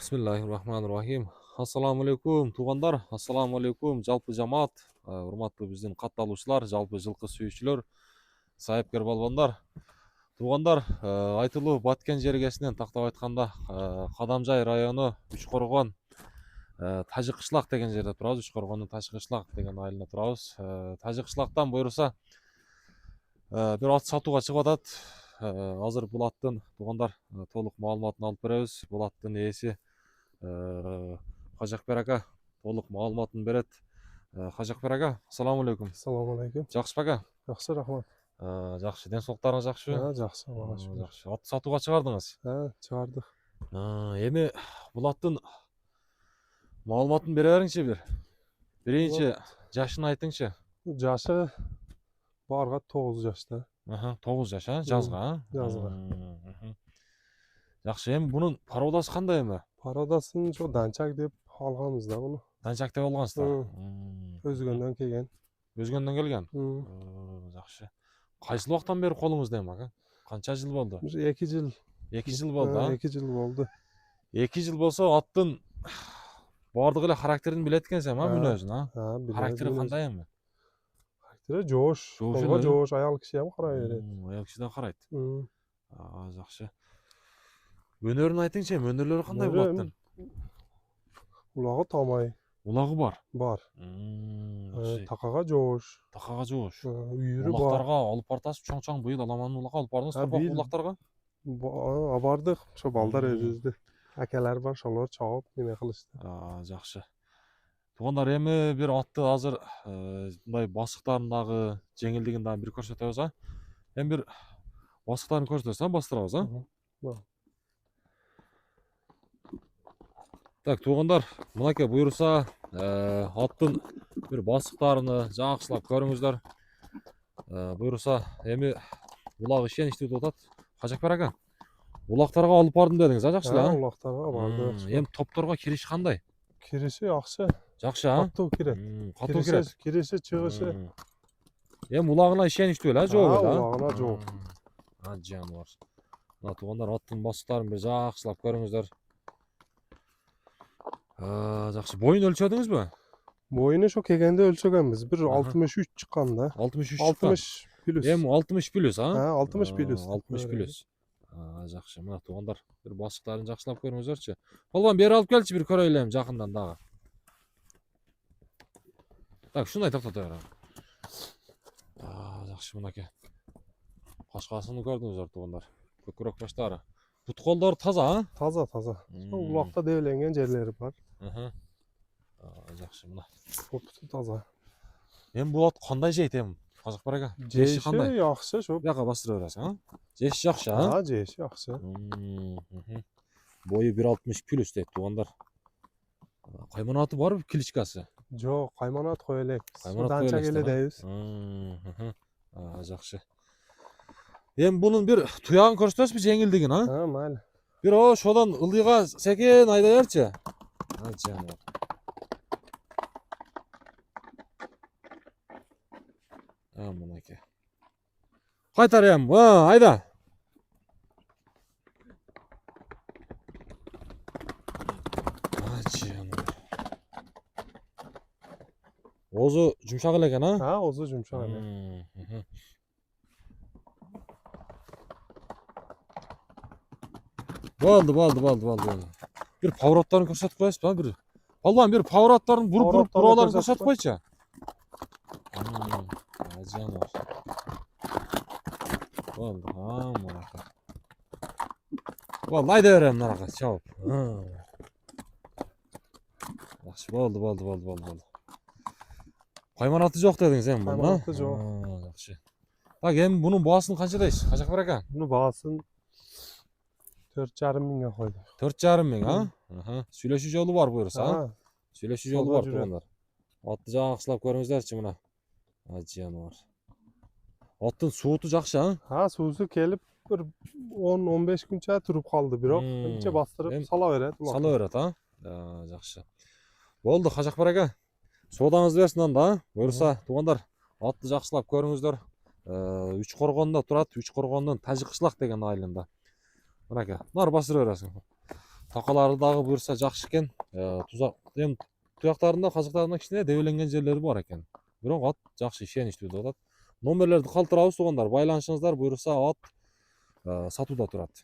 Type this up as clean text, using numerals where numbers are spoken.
Bismillahirrahmanirrahim. Assalamu alaikum туғандар, ассаламу алейкум жалпы жамаат, урматтуу биздин катталуучулар, жалпы жылкы сүйүүчүлөр, сайыпкер балбандар. Туғандар, айтылуу Баткен жергесинен тактап айтканда, Кадамжай району Үчкоргон Тажыкышлак деген жерде турабыз. Үчкоргондун Тажыкышлак деген айылында турабыз. Тажыкышлактан буйруса бир ат сатууга чыгып атат. Азыр бул аттын туғандар толук маалыматын алып беребиз. Бул аттын ээси Қажақбер ака толук маалыматын берет. Қажақбер ака, ассаламу алейкум. Assalomu alaykum. Жакшыбы ака? Yaxshi, rahmat. Жакшы, ден соолуктарыңыз жакшыбы? Жақсы, Аллаға шүкір. Жакшы. Ат сатууга чыгардыңыз. Чыгардык. Эми бул аттын маалыматын бере бериңчи бир. Биринчи жашын айтыңчы. Жашы барга 9 жашта. 9 жаш, жазга. Жазга. Жакшы, эми бунун породасы кандай эми? Parodaсын şu danchak деп алганбыз да буну. Данчак деп алгансыздар. Өзгөндөн келген. Өзгөндөн келген. Жакшы. Кайсы убактан бери колуңузда эми ака? Канча жыл болду? 2 жыл. 2 жыл болду, а? 2 жыл болду. 2 жыл болсо аттын бардык эле характерин билет экенсиң, мүнөзүн, а? Характери кандай эми? Характери жоош. Колго жоош, аял киши ham карай берет. Аял киши да карайт. Жакшы. Өнөрүн айтыңчы, өнөрлөрү кандай бул аттын? Улагы тамай. Улагы бар. Бар. Жакшы. Такага жоош. Такага жоош. Үйүрү бар. Улактарга алып бартасыз, чоң-чоң быйыл аламанын улакка алып бардыңыз, курбак улактарга? Бардык, ошо балдар өзүбүздү. Акалар бар, ошолор чогуп неме кылышты. Жакшы. Тугандар, эми бир атты азыр мындай басыктарындагы жеңилдигин дагы бир көрсөтөбүз, а? Эми бир басыктарын көрсөтөбүз, бастырабыз, а? Так, туғандар, мынакей буйруса аттын бир басыктарыны жакшылап көрүңүздөр. Буйруса эми улак ишеничтүү деп атат. Кажакбер ака, улактарга алып бардым дедиңиз, жакшы эле, а? Улактарга барды. Эми топторго кириш кандай? Кириши жакшы. Жакшы, а? Катуу кирет. Катуу кирет. Кириши, чыгышы. Эми улагына ишеничтүү эле, жок эле, а? Улагына жок. Жаныбар. Мына туғандар, аттын басыктарын бир жакшылап көрүңүздөр. Жакшы, боюн өлчөдүңүзбү? Боюну ошо келгенде өлчөгөнбүз. Бир 63 чыккан да. 63 60 плюс. Эми 60 плюс, а? 60 плюс. 60 плюс. Жакшы, мына туғандар, бир басыктарын жакшылап көрүңүздөрчү. Болгон бери алып келчи, бир көрөйлү эми жакындан дагы. Так, ушундай токтото бер. Жакшы, мынакей. Кашкасын көрдүңүздөр туғандар. Көкүрөк баштары. Бут колдору таза, а? Таза. Улакта дебеленген жерлери бар. Жакшы, мына. Буту таза. Эми бул ат кандай жейт эми? Кажакбер ака. Жеши жакшы, ошо. Бияка бастыра бересиң, а? Жеши жакшы, а? Жеши жакшы. Бою 1.60 плюс дейт туғандар. Кайманаты барбы, кличкасы? Жок, кайманат кое элек. Данчак эле дейбиз. Жакшы. Эми бунун бир туягын көрсөтөсүзбү, жеңилдигин, а? Майли. Бир ошодон ылдыйга секен айдай берчи. Жаныбар. Мынакей. Кайтар эми, айда. Жаныбар. Озу жумшак эле экен, а? Озу жумшак эле. Болду. Бир повороттарын көрсөтүп коесузбу, бир. Балбан, бир повороттарын буруп бураларын көрсөтүп койчу. Жаныбар. Болду, мынакей. Болду, айда берем нарага, чабып. Жакшы, болду. Кайманаты жок дедиңиз эми бунун, а? Кайманаты жок. Жакшы. Так, эми бунун баасын канча дейсиз, Кажакбер ака? Бунун баасын 4,5 миңге койдук. 4,5 миң, а? Сүйлөшүү жолу бар буйруса, а? Сүйлөшүү жолу бар туғандар. Атты жакшылап көрүңүздөрчү мына. Жаныбар. Аттын сууту жакшы, а? Суусу келип бир 10-15 күнчө туруп калды, бирок эмче бастырып сала берет. Сала берет, а? Жакшы. Болду, Кажакбер ака. Соодаңызды берсин анда, буйруса туғандар, атты жакшылап көрүңүздөр. Үчкоргондо турат, Үчкоргондун Тажыкышлак деген айылында. Мынакей, нар басыра бересиң. Такалары дагы буюрса жакшы экен. Тузак эми туяктарында, казыктарында кичине дебеленген жерлери бар экен. Бирок ат жакшы ишеничтүү деп атат. Номерлерди калтырабыз туугандар, байланышыңыздар буюрса ат сатууда турат.